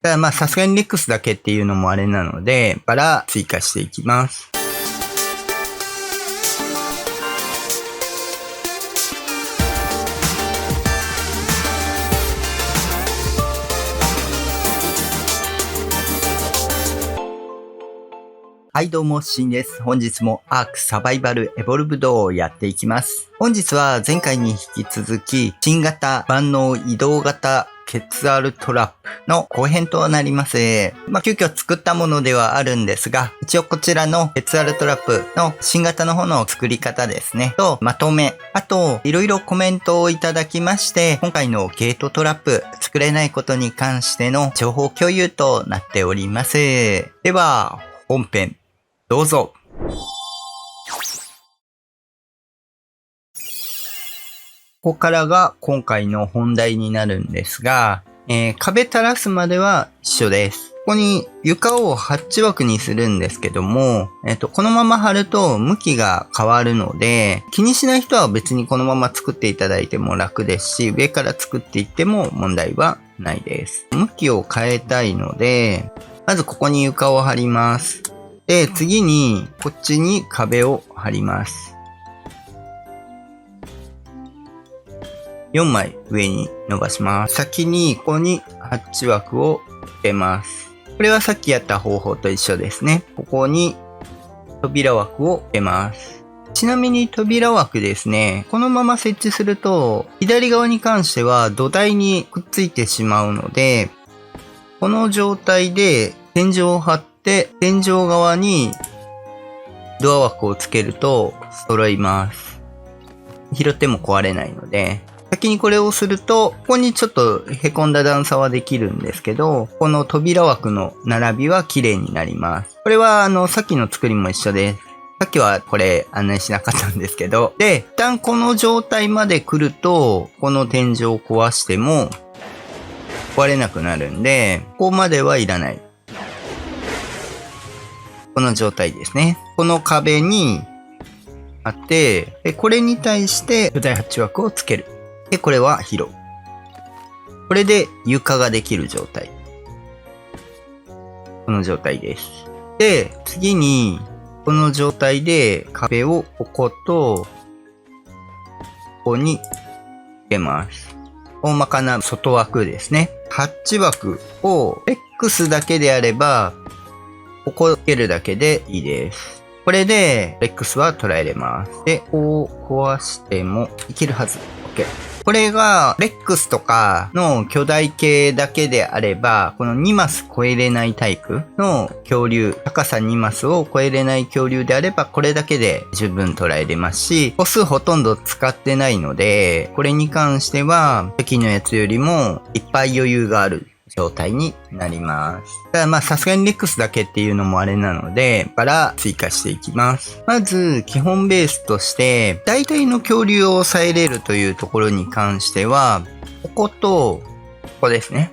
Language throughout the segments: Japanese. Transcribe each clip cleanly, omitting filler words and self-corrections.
ただまあさすがにレックスだけっていうのもあれなので、バラ追加していきます。はいどうも、シンです。本日もアークサバイバルエボルブドをやっていきます。本日は前回に引き続き、新型万能移動型ケツアルトラップの後編となります。急遽作ったものではあるんですが、一応こちらのケツアルトラップの新型の方の作り方ですね、とまとめ、あといろいろコメントをいただきまして、今回のゲートトラップ作れないことに関しての情報共有となっております。では、本編どうぞ。ここからが今回の本題になるんですが、壁垂らすまでは一緒です。ここに床をハッチ枠にするんですけども、このまま貼ると向きが変わるので、気にしない人は別にこのまま作っていただいても楽ですし、上から作っていっても問題はないです。向きを変えたいので、まずここに床を貼ります。で、次にこっちに壁を貼ります。4枚上に伸ばします。先にここにハッチ枠をつけます。これはさっきやった方法と一緒ですね。ここに扉枠をつけます。ちなみに扉枠ですね、このまま設置すると左側に関しては土台にくっついてしまうので、この状態で天井を張って天井側にドア枠をつけると揃います。拾っても壊れないので、先にこれをすると、ここにちょっと凹んだ段差はできるんですけど、この扉枠の並びは綺麗になります。これはさっきの作りも一緒です。さっきはこれ案内しなかったんですけど、で、一旦この状態まで来ると、この天井を壊しても壊れなくなるんで、ここまではいらない。この状態ですね。この壁にあって、でこれに対して巨大ハッチ枠をつける。で、これは拾う。これで床ができる状態。この状態です。で、次に、この状態で壁をここと、ここにつけます。大まかな外枠ですね。ハッチ枠を X だけであれば、ここをつけるだけでいいです。これで X は捉えれます。で、こう壊してもいけるはず。OK。これが、レックスとかの巨大系だけであれば、この2マス超えれないタイプの恐竜、高さ2マスを超えれない恐竜であれば、これだけで十分捉えれますし、個数ほとんど使ってないので、これに関しては、初期のやつよりもいっぱい余裕がある状態になります。たださすがにレックスだけっていうのもあれなので、バラ追加していきます。まず、基本ベースとして、大体の恐竜を抑えれるというところに関しては、ここと、ここですね。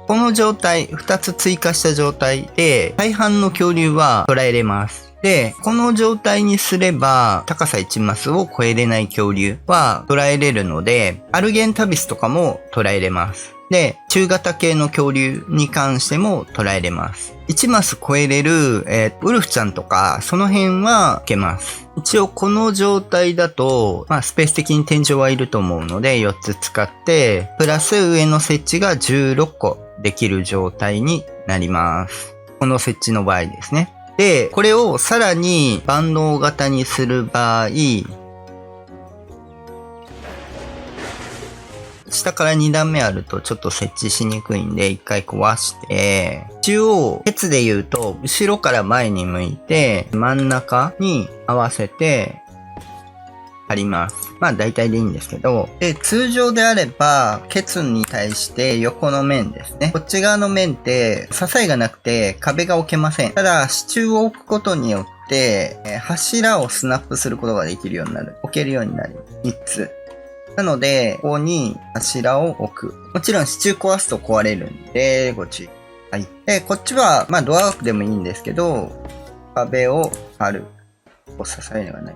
この状態、2つ追加した状態で、大半の恐竜は捉えれます。で、この状態にすれば、高さ1マスを超えれない恐竜は捉えれるので、アルゲンタビスとかも捉えれます。で、中型系の恐竜に関しても捉えれます。1マス超えれる、ウルフちゃんとか、その辺はいけます。一応この状態だと、スペース的に天井はいると思うので、4つ使って、プラス上の設置が16個できる状態になります。この設置の場合ですね。で、これをさらに万能型にする場合、下から2段目あるとちょっと設置しにくいんで一回壊して、中央、ケツで言うと後ろから前に向いて真ん中に合わせて貼ります。大体でいいんですけど、で、通常であれば、ケツに対して横の面ですね。こっち側の面って支えがなくて壁が置けません。ただ、支柱を置くことによって、柱をスナップすることができるようになる。置けるようになる。3つ。なので、ここに柱を置く。もちろん支柱壊すと壊れるんで、ご注意。はい。で、こっちは、ドア枠でもいいんですけど、壁を貼る。ここ支えがない。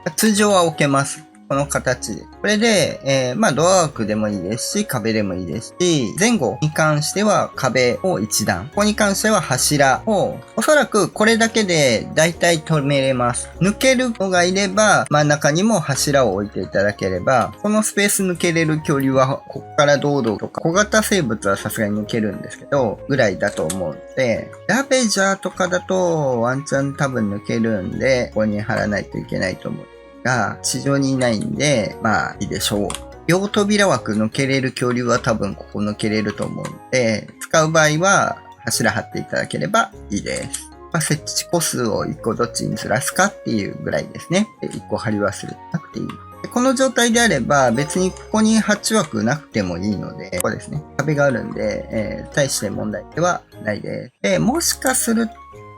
OK。通常は置けます。この形で。これで、ドア枠でもいいですし、壁でもいいですし、前後に関しては壁を1段。ここに関しては柱を、おそらくこれだけで大体止めれます。抜けるのがいれば、真ん中にも柱を置いていただければ、このスペース抜けれる距離は、ここから堂々とか、小型生物はさすがに抜けるんですけど、ぐらいだと思うので、ラベジャーとかだと、ワンチャン多分抜けるんで、ここに貼らないといけないと思う。が、地上にいないんで、いいでしょう。両扉枠抜けれる距離は多分ここ抜けれると思うので、使う場合は柱貼っていただければいいです。設置個数を1個どっちにずらすかっていうぐらいですね。1個貼り忘れなくていい。この状態であれば別にここにハッチ枠なくてもいいので、ここですね。壁があるんで、大して問題ではないです。で、もしかする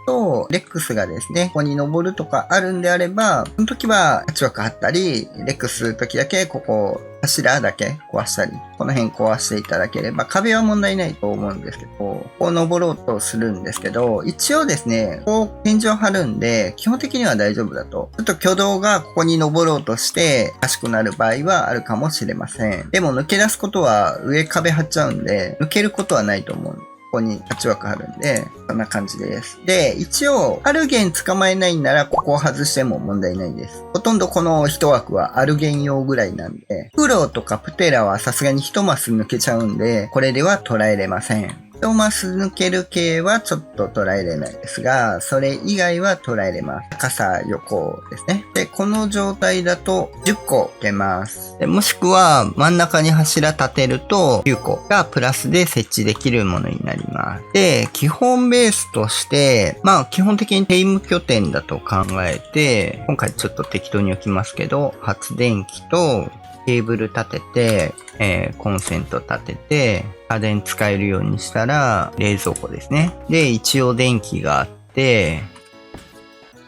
と、レックスがですね、ここに登るとかあるんであれば、その時はハッチ枠貼ったり、レックス時だけここ、柱だけ壊したり、この辺壊していただければ、壁は問題ないと思うんですけど、こう登ろうとするんですけど、一応ですね、こう天井張るんで、基本的には大丈夫だと。ちょっと挙動がここに登ろうとして、おかしくなる場合はあるかもしれません。でも抜け出すことは上壁張っちゃうんで、抜けることはないと思う。ここにハッチ枠あるんで、こんな感じです。で、一応、アルゲン捕まえないんなら、ここを外しても問題ないです。ほとんどこの一枠はアルゲン用ぐらいなんで、フクロウとかプテラはさすがに一マス抜けちゃうんで、これでは捉えれません。一マス抜ける系はちょっと捉えれないですが、それ以外は捉えれます。高さ、横ですね。で、この状態だと10個出ます。でもしくは真ん中に柱立てると9個がプラスで設置できるものになります。で、基本ベースとして、基本的にテイム拠点だと考えて、今回ちょっと適当に置きますけど、発電機とケーブル立てて、コンセント立てて、家電使えるようにしたら、冷蔵庫ですね。で、一応電気があって、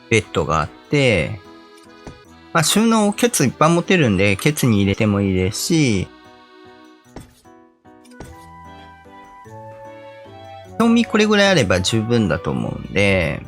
ベッドがあって、収納、ケツいっぱい持てるんで、ケツに入れてもいいですし、賞味これぐらいあれば十分だと思うんで、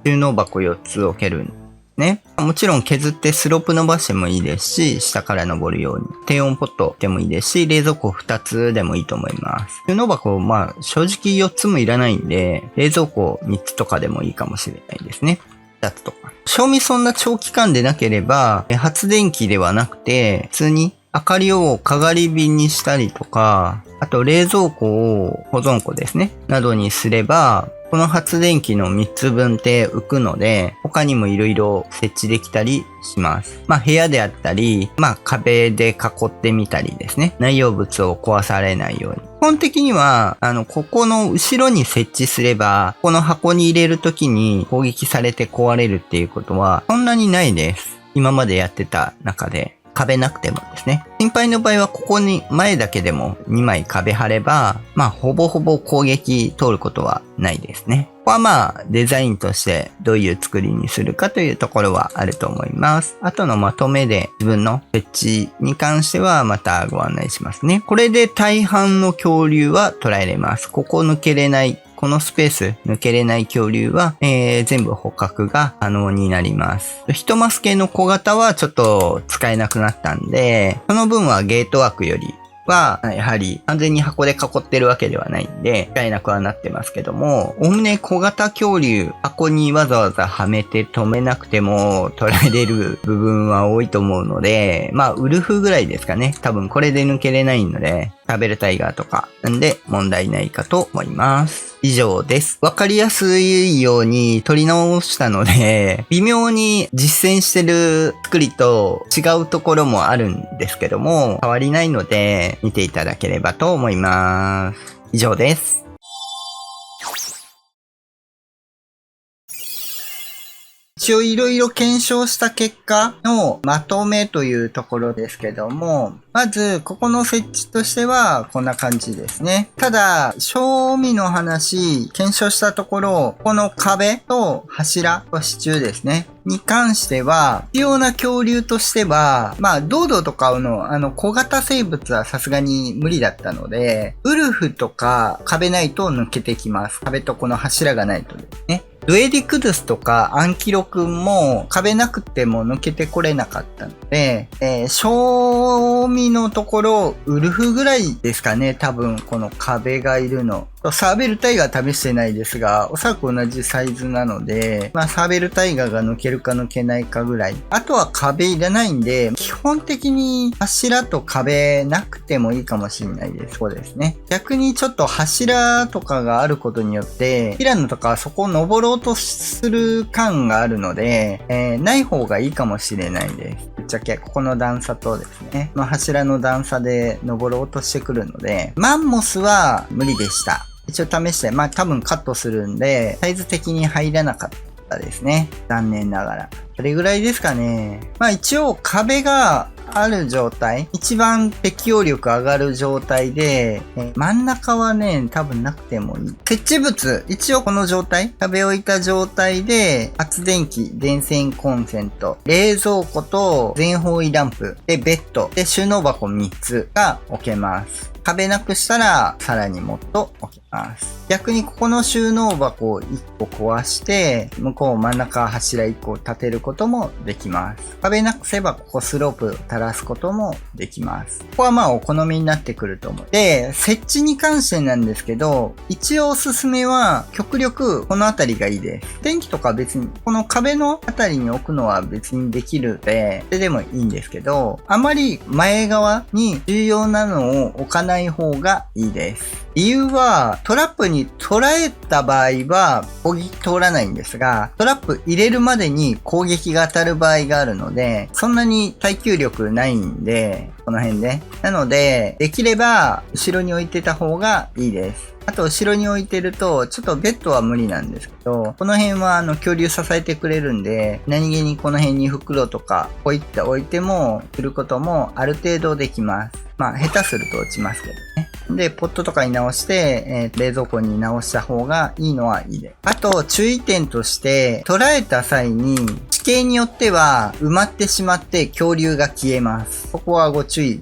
収納箱4つ置けるんね。もちろん削ってスロープ伸ばしてもいいですし、下から登るように。低温ポットでもいいですし、冷蔵庫2つでもいいと思います。収納箱、正直4つもいらないんで、冷蔵庫3つとかでもいいかもしれないですね。2つとか。賞味そんな長期間でなければ、発電機ではなくて、普通に明かりをかがり火にしたりとか、あと冷蔵庫を保存庫ですね。などにすれば、この発電機の3つ分って浮くので、他にも色々設置できたりします。部屋であったり、壁で囲ってみたりですね。内容物を壊されないように。基本的には、ここの後ろに設置すれば、この箱に入れるときに攻撃されて壊れるっていうことは、そんなにないです。今までやってた中で。壁なくてもですね。心配の場合はここに前だけでも2枚壁貼れば、ほぼほぼ攻撃通ることはないですね。ここはデザインとしてどういう作りにするかというところはあると思います。後のまとめで自分の設置に関してはまたご案内しますね。これで大半の恐竜は捉えれます。ここ抜けれない。このスペース抜けれない恐竜は、全部捕獲が可能になります。一マス系の小型はちょっと使えなくなったんで、その分はゲート枠よりは、やはり完全に箱で囲ってるわけではないんで、使えなくはなってますけども、おおむね小型恐竜、箱にわざわざはめて止めなくても捉えれる部分は多いと思うので、ウルフぐらいですかね。多分これで抜けれないので、シャベルタイガーとか、なんで問題ないかと思います。以上です。わかりやすいように撮り直したので、微妙に実践してる作りと違うところもあるんですけども、変わりないので見ていただければと思います。以上です。一応いろいろ検証した結果のまとめというところですけども、まず、ここの設置としては、こんな感じですね。ただ、賞味の話、検証したところ、この壁と柱と支柱ですね。に関しては、必要な恐竜としては、ドードとかの、小型生物はさすがに無理だったので、ウルフとか壁ないと抜けてきます。壁とこの柱がないとですね。ドエディクドゥスとかアンキロ君も壁なくても抜けてこれなかったので、賞味のところ、ウルフぐらいですかね、多分この壁がいるの。サーベルタイガー試してないですが、おそらく同じサイズなので、まあサーベルタイガーが抜けるか抜けないかぐらい。あとは壁いらないんで、基本的に柱と壁なくてもいいかもしれないです。そうですね。逆にちょっと柱とかがあることによって、ピラノとかそこを登ろうとする感があるので、ない方がいいかもしれないです。ぶっちゃけ、ここの段差とですね、この柱の段差で登ろうとしてくるので、マンモスは無理でした。一応試して、まあ多分カットするんで、サイズ的に入らなかったですね。残念ながら。それぐらいですかね。まあ一応壁がある状態、一番適応力上がる状態で、真ん中はね、多分なくてもいい。設置物、一応この状態、壁を置いた状態で、発電機、電線コンセント、冷蔵庫と全方位ランプ、で、ベッド、で、収納箱3つが置けます。壁なくしたら、さらにもっと置けます。逆にここの収納箱を1個壊して、向こう真ん中柱1個立てることもできます。壁なくせば、ここスロープ垂らすこともできます。ここはまあお好みになってくると思う。で、設置に関してなんですけど、一応おすすめは、極力この辺りがいいです。電気とか別に、この壁の辺りに置くのは別にできるので、それでもいいんですけど、あまり前側に重要なのを置かない方がいいです。理由は、トラップに捉えた場合は攻撃通らないんですが、トラップ入れるまでに攻撃が当たる場合があるので、そんなに耐久力ないんで、この辺で。なので、できれば後ろに置いてた方がいいです。あと、後ろに置いてると、ちょっとベッドは無理なんですけど、この辺は恐竜支えてくれるんで、何気にこの辺に袋とか、ポイって置いても、することもある程度できます。まあ、下手すると落ちますけどね。で、ポットとかに直して、冷蔵庫に直した方がいいのはいいです。あと、注意点として、捉えた際に、地形によっては埋まってしまって恐竜が消えます。ここはご注意。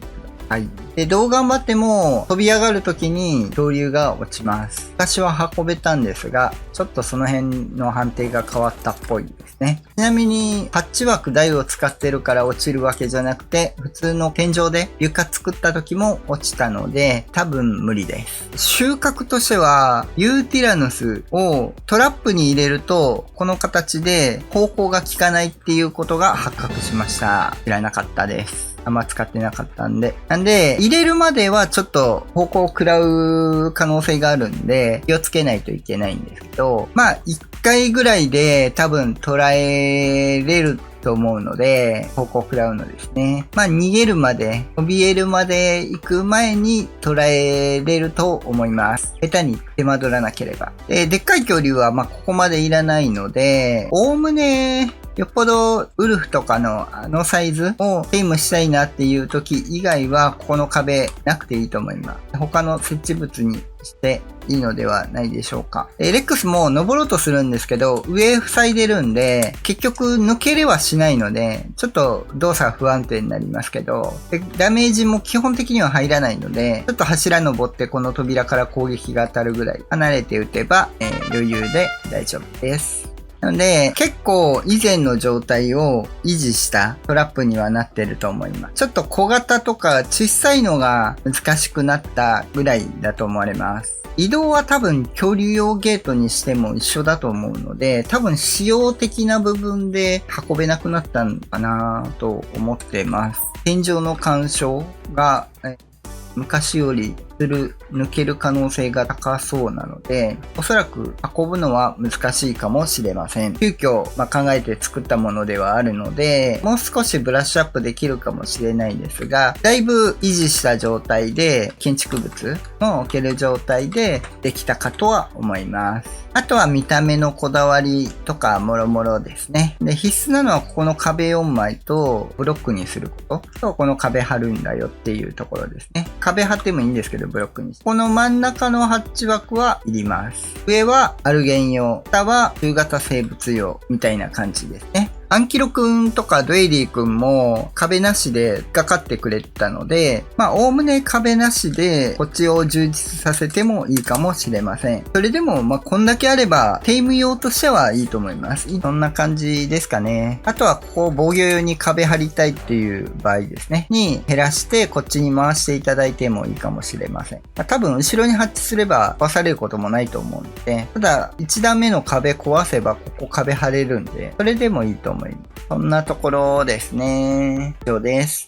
はい。で、どう頑張っても飛び上がる時に恐竜が落ちます。昔は運べたんですが、ちょっとその辺の判定が変わったっぽいですね。ちなみに、パッチワーク台を使ってるから落ちるわけじゃなくて、普通の天井で床作った時も落ちたので、多分無理です。収穫としては、ユーティラヌスをトラップに入れると、この形で方向が効かないっていうことが発覚しました。知らなかったです。あんま使ってなかったんで。なんで、入れるまではちょっと方向を食らう可能性があるんで、気をつけないといけないんですけど、まあ、1回ぐらいで多分捉えれると思うので、方向を食らうのですね。まあ、逃げるまで、怯えるまで行く前に捉えれると思います。下手に手間取らなければ。でっかい恐竜はまあ、ここまでいらないので、おおむね、よっぽどウルフとかのあのサイズをゲームしたいなっていう時以外はここの壁なくていいと思います。他の設置物にしていいのではないでしょうか。レックスも登ろうとするんですけど、上塞いでるんで、結局抜けれはしないので、ちょっと動作不安定になりますけど、ダメージも基本的には入らないので、ちょっと柱登ってこの扉から攻撃が当たるぐらい離れて撃てば、余裕で大丈夫です。なので、結構以前の状態を維持したトラップにはなってると思います。ちょっと小型とか小さいのが難しくなったぐらいだと思われます。移動は多分恐竜用ゲートにしても一緒だと思うので、多分仕様的な部分で運べなくなったのかなと思ってます。天井の干渉が昔より抜ける可能性が高そうなので、おそらく運ぶのは難しいかもしれません。急遽、考えて作ったものではあるので、もう少しブラッシュアップできるかもしれないですが、だいぶ維持した状態で建築物の置ける状態でできたかとは思います。あとは見た目のこだわりとかもろもろですね。で、必須なのはここの壁4枚とブロックにすることと、この壁貼るんだよっていうところですね。壁貼ってもいいんですけど、ブロックに。この真ん中のハッチ枠はいります。上はアルゲン用、下は中型生物用みたいな感じですね。アンキロくんとかドエリーくんも壁なしで引っかかってくれたので、おおむね壁なしでこっちを充実させてもいいかもしれません。それでもこんだけあればテイム用としてはいいと思います。そんな感じですかね。あとはここ防御用に壁張りたいっていう場合ですね。に減らしてこっちに回していただいてもいいかもしれません。多分後ろに配置すれば壊されることもないと思うので、ただ1段目の壁壊せばここ壁張れるんで、それでもいいと思います。そんなところですね。以上です。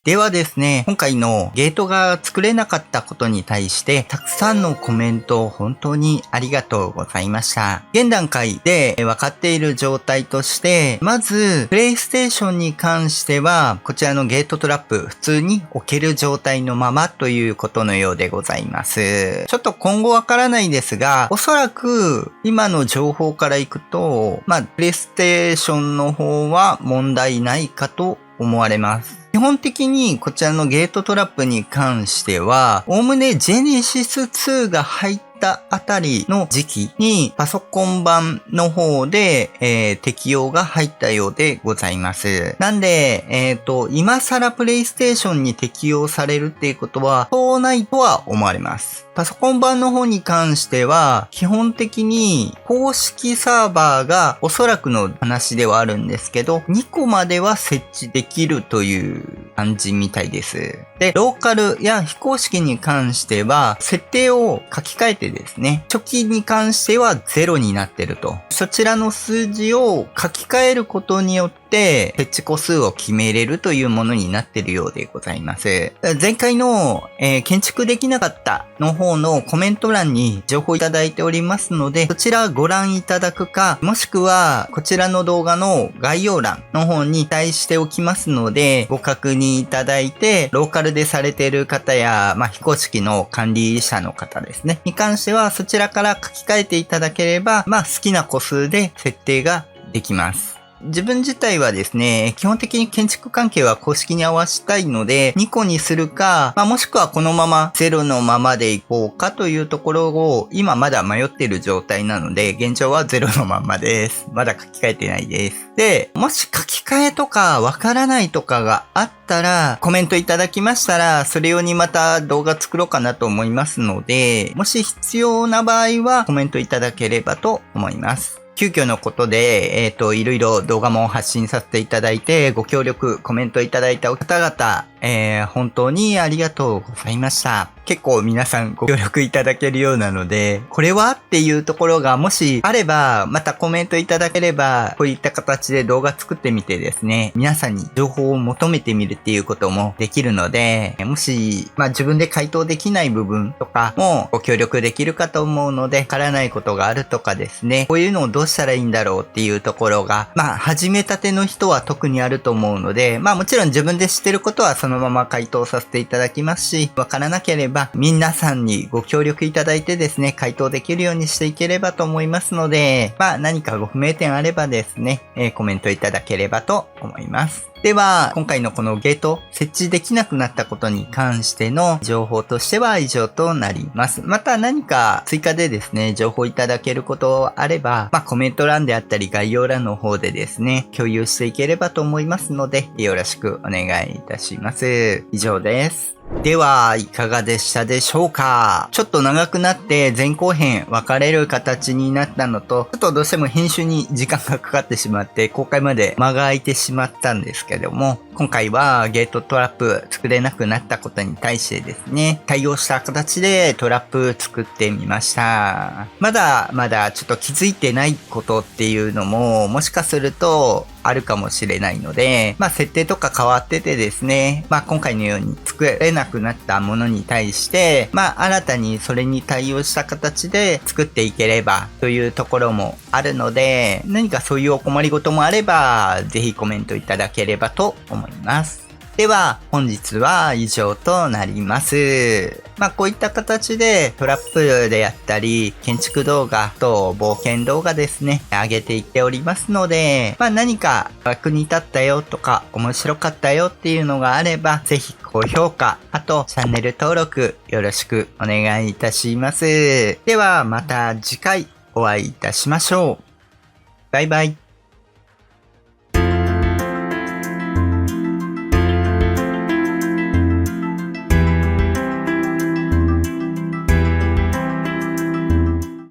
ではですね、今回のゲートが作れなかったことに対して、たくさんのコメントを本当にありがとうございました。現段階で分かっている状態として、まず、プレイステーションに関しては、こちらのゲートトラップ、普通に置ける状態のままということのようでございます。ちょっと今後わからないですが、おそらく、今の情報からいくと、プレイステーションの方は問題ないかと思われます。基本的にこちらのゲートトラップに関しては、おおむねジェネシス2が入ったあたりの時期にパソコン版の方で、適用が入ったようでございます。なんで、今更プレイステーションに適用されるっていうことはそうないとは思われます。パソコン版の方に関しては、基本的に公式サーバーがおそらくの話ではあるんですけど、2個までは設置できるという感じみたいです。で、ローカルや非公式に関しては、設定を書き換えてですね、初期に関しては0になってると。そちらの数字を書き換えることによって、設置個数を決めれるというものになっているようでございます。前回の、建築できなかったの方のコメント欄に情報いただいておりますので、そちらご覧いただくか、もしくはこちらの動画の概要欄の方に記載しておきますので、ご確認いただいて、ローカルでされている方や、非公式の管理者の方ですね、に関してはそちらから書き換えていただければ、好きな個数で設定ができます。自分自体はですね、基本的に建築関係は公式に合わせたいので、2個にするか、もしくはこのまま0のままでいこうかというところを、今まだ迷っている状態なので、現状は0のままです。まだ書き換えてないです。で、もし書き換えとかわからないとかがあったら、コメントいただきましたら、それ用にまた動画作ろうかなと思いますので、もし必要な場合はコメントいただければと思います。急遽のことで、いろいろ動画も発信させていただいて、ご協力、コメントいただいたお方々、本当にありがとうございました。結構皆さんご協力いただけるようなので、これはっていうところがもしあれば、またコメントいただければ、こういった形で動画作ってみてですね、皆さんに情報を求めてみるっていうこともできるので、もし、自分で回答できない部分とかもご協力できるかと思うので、わからないことがあるとかですね、こういうのをどうしたらいいんだろうっていうところが、始めたての人は特にあると思うので、もちろん自分で知ってることはそのまま回答させていただきますし、わからなければ皆さんにご協力いただいてですね、回答できるようにしていければと思いますので、何かご不明点あればですね、コメントいただければと思います。では、今回のこのゲート設置できなくなったことに関しての情報としては以上となります。また何か追加でですね、情報いただけることあれば、コメント欄であったり概要欄の方でですね、共有していければと思いますので、よろしくお願いいたします。以上です。では、いかがでしたでしょうか？ちょっと長くなって前後編分かれる形になったのと、ちょっとどうしても編集に時間がかかってしまって公開まで間が空いてしまったんですけども、今回はゲートトラップ作れなくなったことに対してですね、対応した形でトラップ作ってみました。まだまだちょっと気づいてないことっていうのももしかするとあるかもしれないので、設定とか変わっててですね、今回のように作れなくなったものに対して、新たにそれに対応した形で作っていければというところもあるので、何かそういうお困りごともあれば、ぜひコメントいただければと思います。では、本日は以上となります。こういった形でトラップであったり、建築動画と冒険動画ですね、上げていっておりますので、何か役に立ったよとか、面白かったよっていうのがあれば、ぜひ高評価、あとチャンネル登録よろしくお願いいたします。では、また次回お会いいたしましょう。バイバイ。